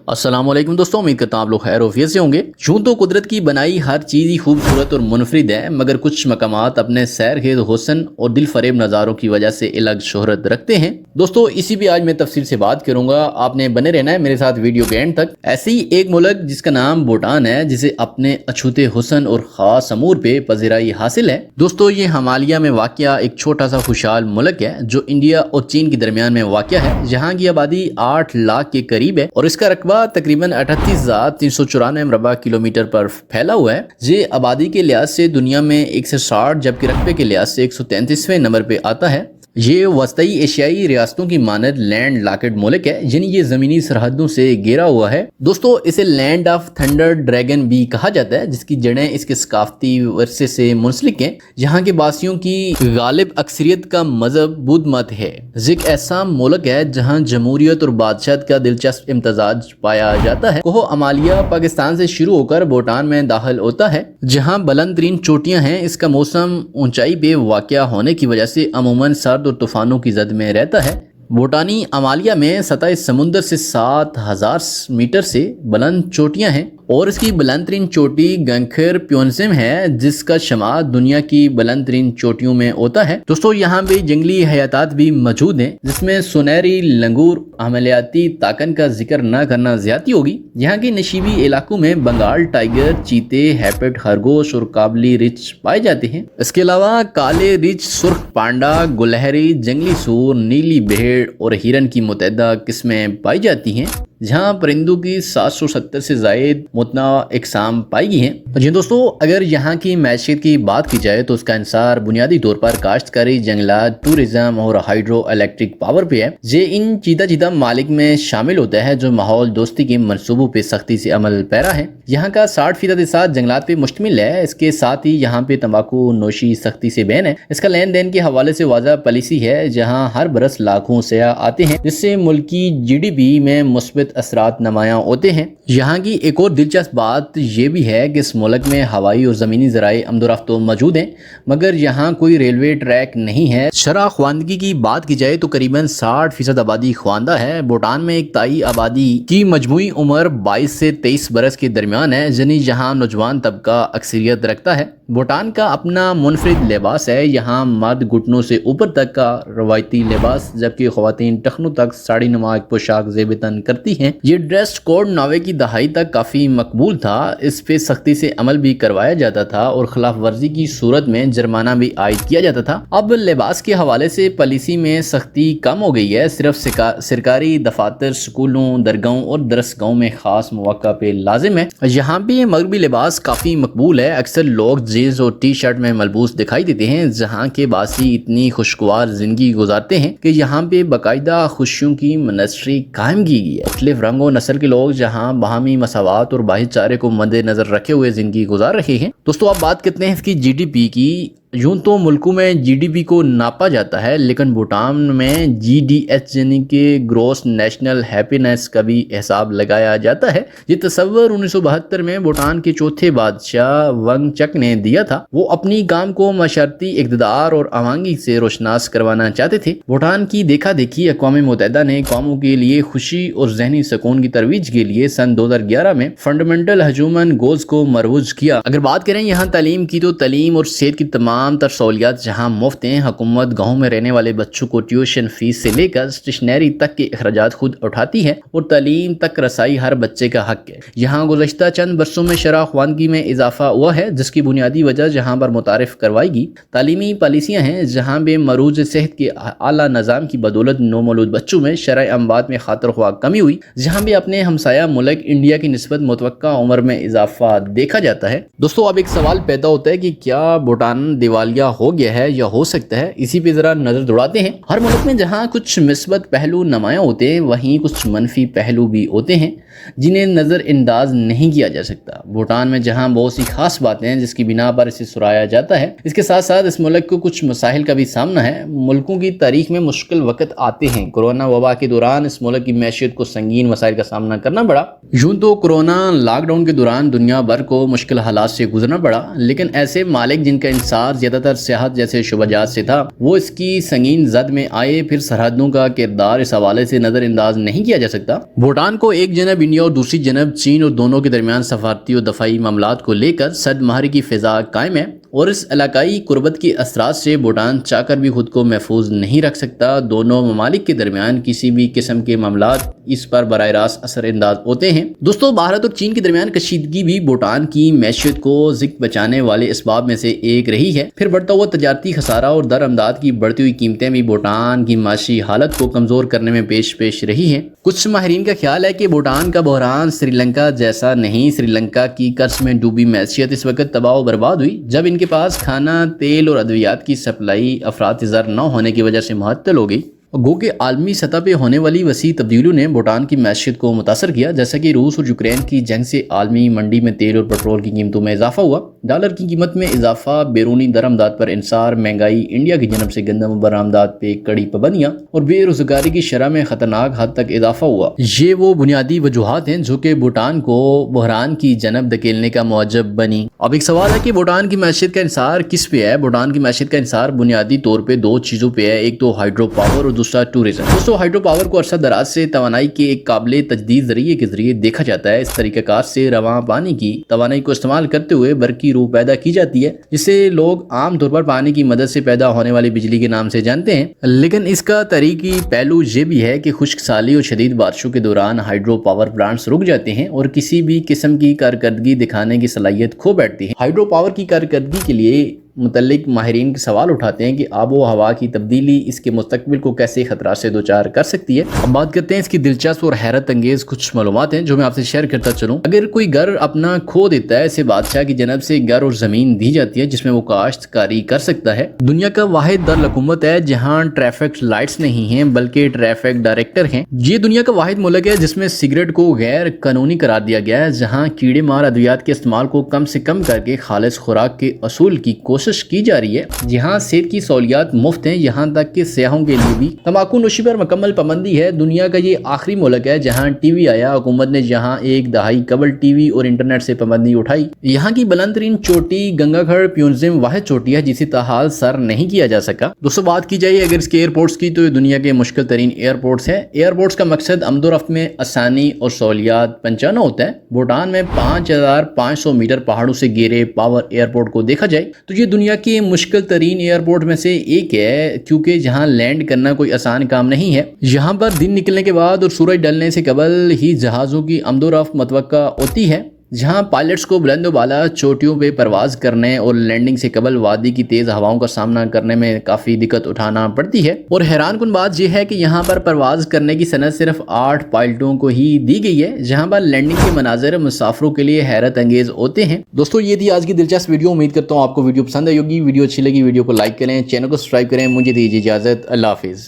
السلام علیکم دوستوں، امید کرتا ہوں آپ لوگ خیر وفیت سے ہوں گے۔ یوں تو قدرت کی بنائی ہر چیز ہی خوبصورت اور منفرد ہے، مگر کچھ مقامات اپنے سیر خیز حسن اور دل فریب نظاروں کی وجہ سے الگ شہرت رکھتے ہیں۔ دوستوں اسی بھی آج میں تفصیل سے بات کروں گا، آپ نے بنے رہنا ہے میرے ساتھ ویڈیو کے اینڈ تک۔ ایسے ہی ایک ملک جس کا نام بھوٹان ہے، جسے اپنے اچھوتے حسن اور خاص امور پہ پذیرائی حاصل ہے۔ دوستوں یہ ہمالیہ میں واقع ایک چھوٹا سا خوشحال ملک ہے جو انڈیا اور چین کے درمیان میں واقع ہے، جہاں کی آبادی 8 لاکھ کے قریب ہے اور اس کا رقبہ تقریباً 38,394 مربع کلومیٹر پر پھیلا ہوا ہے۔ یہ آبادی کے لحاظ سے دنیا میں 160 جبکہ رقبے کے لحاظ سے 133ویں نمبر پہ آتا ہے۔ یہ وسطی ایشیائی ریاستوں کی مانند لینڈ لاکڈ ملک ہے، یعنی یہ زمینی سرحدوں سے گھرا ہوا ہے۔ دوستو اسے لینڈ آف تھنڈر ڈریگن بھی کہا جاتا ہے، جس کی جڑیں اس کے ثقافتی ورثے سے منسلک ہیں۔ یہاں کے باسیوں کی غالب اکثریت کا مذہب بدھ مت ہے۔ یہ ایک ایسا ملک ہے جہاں جمہوریت اور بادشاہت کا دلچسپ امتزاج پایا جاتا ہے۔ کوہ ہمالیہ پاکستان سے شروع ہو کر بھوٹان میں داخل ہوتا ہے، جہاں بلند ترین چوٹیاں ہیں۔ اس کا موسم اونچائی پہ واقع ہونے کی وجہ سے عموماً سرد اور طوفانوں کی زد میں رہتا ہے۔ بھوٹانی ہمالیہ میں سطح سمندر سے 7,000 میٹر سے بلند چوٹیاں ہیں اور اس کی بلند ترین چوٹی گنکھر پیونسم ہے، جس کا شمار دنیا کی بلند ترین چوٹیوں میں ہوتا ہے۔ دوستو یہاں بھی جنگلی حیاتات بھی موجود ہیں، جس میں سنہری لنگور عملیاتی طاقن کا ذکر نہ کرنا زیادتی ہوگی۔ یہاں کے نشیبی علاقوں میں بنگال ٹائیگر، چیتے، ہیپٹ خرگوش اور کابلی ریچھ پائے جاتے ہیں۔ اس کے علاوہ کالے ریچھ، سرخ پانڈا، گلہری، جنگلی سور، نیلی بھیڑ اور ہرن کی متعدد قسمیں پائی جاتی ہیں، جہاں پرندوں کی 770 سے زائد متنوع اقسام پائی گئی ہیں۔ جی دوستو اگر یہاں کی معیشت کی بات کی جائے تو اس کا انحصار بنیادی طور پر کاشتکاری، جنگلات، ٹورزم اور ہائیڈرو الیکٹرک پاور پہ ہے۔ یہ ان چیدہ ممالک میں شامل ہوتا ہے جو ماحول دوستی کے منصوبوں پہ سختی سے عمل پیرا ہے۔ یہاں کا 60% حصہ جنگلات پہ مشتمل ہے۔ اس کے ساتھ ہی یہاں پہ تمباکو نوشی سختی سے بین ہے۔ اس کا لین دین کے حوالے سے واضح پالیسی ہے، جہاں ہر برس لاکھوں سیاح آتے ہیں، جس سے ملکی GDP میں مثبت اثرات نمایاں ہوتے ہیں۔ یہاں کی ایک اور دلچسپ بات یہ بھی ہے کہ اس ملک میں ہوائی اور زمینی ذرائع آمد و رفت موجود ہیں، مگر یہاں کوئی ریلوے ٹریک نہیں ہے۔ شرح خواندگی کی بات کی جائے تو قریباً 60% آبادی خواندہ ہے۔ بھوٹان میں ایک تائی آبادی کی مجموعی عمر 22 سے 23 برس کے درمیان ہے، یعنی یہاں نوجوان طبقہ اکثریت رکھتا ہے۔ بھوٹان کا اپنا منفرد لباس ہے۔ یہاں مرد گھٹنوں سے اوپر تک کا روایتی لباس، جبکہ خواتین ٹخنوں تک ساڑی نما پوشاک زیب تن کرتی ہیں۔ یہ ڈریس کوڈ 90 کی دہائی تک کافی مقبول تھا۔ اس پہ سختی سے عمل بھی کروایا جاتا تھا اور خلاف ورزی کی صورت میں جرمانہ بھی عائد کیا جاتا تھا۔ اب لباس کے حوالے سے پالیسی میں سختی کم ہو گئی ہے۔ صرف سرکاری دفاتر، سکولوں، درگاہوں اور درسگاہوں میں خاص مواقع پہ لازم ہے۔ یہاں بھی مغربی لباس کافی مقبول ہے۔ اکثر لوگ جینز اور ٹی شرٹ میں ملبوس دکھائی دیتے ہیں۔ جہاں کے باسی اتنی خوشگوار زندگی گزارتے ہیں کہ یہاں پہ باقاعدہ خوشیوں کی منسٹری قائم کی گئی ہے۔ مختلف رنگ و نسل کے لوگ جہاں باہمی مساوات اور بھائی چارے کو مد نظر رکھے ہوئے زندگی گزار رہے ہیں۔ دوستو آپ بات کرتے ہیں اس کی GDP کی۔ یوں تو ملکوں میں GDP کو ناپا جاتا ہے، لیکن بھوٹان میں GDH یعنی کہ گروس نیشنل ہیپینس کا بھی حساب لگایا جاتا ہے۔ یہ تصور 1972 میں بھوٹان کے چوتھے بادشاہ ونگ چک نے دیا تھا۔ وہ اپنی کام کو معاشرتی اقتدار اور عوانگی سے روشناس کروانا چاہتے تھے۔ بھوٹان کی دیکھا دیکھی اقوام متحدہ نے قوموں کے لیے خوشی اور ذہنی سکون کی ترویج کے لیے سن 2011 میں فنڈامنٹل ہیومن گولز کو مروج کیا۔ اگر بات کریں یہاں تعلیم کی تو تعلیم اور صحت کی تمام تر سہولیات جہاں مفت ہیں۔ حکومت گاؤں میں رہنے والے بچوں کو ٹیوشن فیس سے لے کر اسٹیشنری تک کے اخراجات خود اٹھاتی ہے اور تعلیم تک رسائی ہر بچے کا حق ہے۔ یہاں گزشتہ چند برسوں میں شرح خواندگی میں اضافہ ہوا ہے، جس کی بنیادی وجہ جہاں پر متعارف کروائی گئی تعلیمی پالیسیاں ہیں۔ جہاں بے مروج صحت کے اعلیٰ نظام کی بدولت نومولود بچوں میں شرح اموات میں خاطر خواہ کمی ہوئی۔ جہاں بھی اپنے ہمسایہ ملک انڈیا کی نسبت متوقع عمر میں اضافہ دیکھا جاتا ہے۔ دوستو اب ایک سوال پیدا ہوتا ہے کہ کیا بھوٹان دیوالیہ ہو گیا ہے یا ہو سکتا ہے؟ اسی پہ ذرا نظر دوڑاتے ہیں۔ ہر ملک میں جہاں کچھ مثبت پہلو نمایاں ہوتے ہیں، وہیں کچھ منفی پہلو بھی ہوتے ہیں جنہیں نظر انداز نہیں کیا جا سکتا۔ بھوٹان میں جہاں بہت سی خاص باتیں ہیں جس کی بنا پر اسے سرایا جاتا ہے، اس کے ساتھ ساتھ اس ملک کو کچھ مسائل کا بھی سامنا ہے۔ ملکوں کی تاریخ میں مشکل وقت آتے ہیں۔ کورونا وبا کے دوران اس ملک کی معیشت کو سنگین مسائل کا سامنا کرنا پڑا۔ یوں تو کورونا لاک ڈاؤن کے دوران دنیا بھر کو مشکل حالات سے گزرنا پڑا، لیکن ایسے مالک جن کا انحصار زیادہ تر سیاحت جیسے شعبجات سے تھا وہ اس کی سنگین زد میں آئے۔ پھر سرحدوں کا کردار اس حوالے سے نظر انداز نہیں کیا جا سکتا۔ بھوٹان کو ایک جانب انڈیا اور دوسری جانب چین اور دونوں کے درمیان سفارتی اور دفاعی معاملات کو لے کر سد مہری کی فضا قائم ہے، اور اس علاقائی قربت کے اثرات سے بھوٹان چاہ کر بھی خود کو محفوظ نہیں رکھ سکتا۔ دونوں ممالک کے درمیان کسی بھی قسم کے معاملات اس پر براہ راست اثر انداز ہوتے ہیں۔ دوستو، بھارت اور چین کے درمیان کشیدگی بھی بھوٹان کی معیشت کو زک بچانے والے اسباب میں سے ایک رہی ہے۔ پھر بڑھتا ہوا تجارتی خسارہ اور درآمدات کی بڑھتی ہوئی قیمتیں بھی بھوٹان کی معاشی حالت کو کمزور کرنے میں پیش رہی ہیں۔ کچھ ماہرین کا خیال ہے کہ بھوٹان کا بحران سری لنکا جیسا نہیں۔ سری لنکا کی قرض میں ڈوبی معیشت اس وقت تباہ و برباد ہوئی جب ان کے پاس کھانا، تیل اور ادویات کی سپلائی افراط زر نہ ہونے کی وجہ سے معطل ہو گئی۔ گو کہ عالمی سطح پہ ہونے والی وسیع تبدیلیوں نے بھوٹان کی معیشت کو متاثر کیا، جیسا کہ روس اور یوکرین کی جنگ سے عالمی منڈی میں تیل اور پٹرول کی قیمتوں میں اضافہ ہوا، ڈالر کی قیمت میں اضافہ، بیرونی درآمدات پر انحصار، مہنگائی، انڈیا کی جانب سے گندم برآمدات پہ کڑی پابندیاں اور بے روزگاری کی شرح میں خطرناک حد تک اضافہ ہوا۔ یہ وہ بنیادی وجوہات ہیں جو کہ بھوٹان کو بحران کی جانب دھکیلنے کا موجب بنی۔ اب ایک سوال ہے کہ بھوٹان کی معیشت کا انحصار کس پہ ہے؟ بھوٹان کی معیشت کا انحصار بنیادی طور پہ دو چیزوں پہ ہے، ایک تو ہائیڈرو پاور اور دوسرا ٹورزم۔ دوستو، ہائیڈرو پاور کو عرصہ دراز سے توانائی کے ایک قابل تجدید ذریعے کے ذریعے دیکھا جاتا ہے۔ اس طریقہ کار سے رواں پانی کی توانائی کو استعمال کرتے ہوئے برقی روح پیدا کی جاتی ہے، جسے لوگ عام طور پر پانی کی مدد سے پیدا ہونے والی بجلی کے نام سے جانتے ہیں۔ لیکن اس کا تاریخی پہلو یہ بھی ہے کہ خشک سالی اور شدید بارشوں کے دوران ہائیڈرو پاور پلانٹس رک جاتے ہیں اور کسی بھی قسم کی کارکردگی دکھانے کی صلاحیت کھو بیٹھتی ہے۔ ہائیڈرو پاور کی کارکردگی کے لیے متعلق ماہرین کے سوال اٹھاتے ہیں کہ آب و ہوا کی تبدیلی اس کے مستقبل کو کیسے خطرات سے دوچار کر سکتی ہے۔ اب بات کرتے ہیں اس کی دلچسپ اور حیرت انگیز کچھ معلومات ہیں جو میں آپ سے شیئر کرتا چلوں۔ اگر کوئی گھر اپنا کھو دیتا ہے، اسے بادشاہ کی جانب سے گھر اور زمین دی جاتی ہے جس میں وہ کاشت کاری کر سکتا ہے۔ دنیا کا واحد دارالحکومت ہے جہاں ٹریفک لائٹس نہیں ہیں بلکہ ٹریفک ڈائریکٹر ہیں۔ یہ دنیا کا واحد ملک ہے جس میں سگریٹ کو غیر قانونی قرار دیا گیا ہے، جہاں کیڑے مار ادویات کے استعمال کو کم سے کم کر کے خالص خوراک کے اصول کی کوشش کی جا رہی ہے، جہاں صحت کی سہولیات مفت ہیں، یہاں تک کہ سیاحوں کے لیے بھی تمباکو نوشی پر مکمل پابندی ہے۔ دنیا کا یہ آخری ملک ہے جہاں ٹی وی آیا۔ حکومت نے جہاں ایک دہائی قبل ٹی وی اور انٹرنیٹ سے پابندی اٹھائی۔ یہاں کی بلند ترین چوٹی گنگا کھڑ پیونزم واحد چوٹی ہے جسے تاحال سر نہیں کیا جا سکا۔ دوستو، بات کی جائے اگر اس کے ایئرپورٹس کی تو یہ دنیا کے مشکل ترین ایئرپورٹس ہیں۔ ایئرپورٹس کا مقصد آمد و رفت میں آسانی اور سہولیات پہنچانا ہوتا ہے۔ بھوٹان میں 5500 میٹر پہاڑوں سے گھیرے پاور ایئرپورٹ کو دیکھا جائے تو یہ دنیا کے مشکل ترین ایئرپورٹ میں سے ایک ہے، کیونکہ جہاں لینڈ کرنا کوئی آسان کام نہیں ہے۔ یہاں پر دن نکلنے کے بعد اور سورج ڈلنے سے قبل ہی جہازوں کی آمد و رفت متوقع ہوتی ہے، جہاں پائلٹس کو بلند و بالا چوٹیوں پہ پرواز کرنے اور لینڈنگ سے قبل وادی کی تیز ہواؤں کا سامنا کرنے میں کافی دقت اٹھانا پڑتی ہے۔ اور حیران کن بات یہ ہے کہ یہاں پر پرواز کرنے کی صنعت صرف 8 پائلٹوں کو ہی دی گئی ہے، جہاں پر لینڈنگ کے مناظر مسافروں کے لیے حیرت انگیز ہوتے ہیں۔ دوستو، یہ تھی آج کی دلچسپ ویڈیو۔ امید کرتا ہوں آپ کو ویڈیو پسند آئی ہوگی۔ ویڈیو اچھی لگی ویڈیو کو لائک کریں، چینل کو سبسکرائب کریں۔ مجھے دیجیے اجازت، اللہ حافظ۔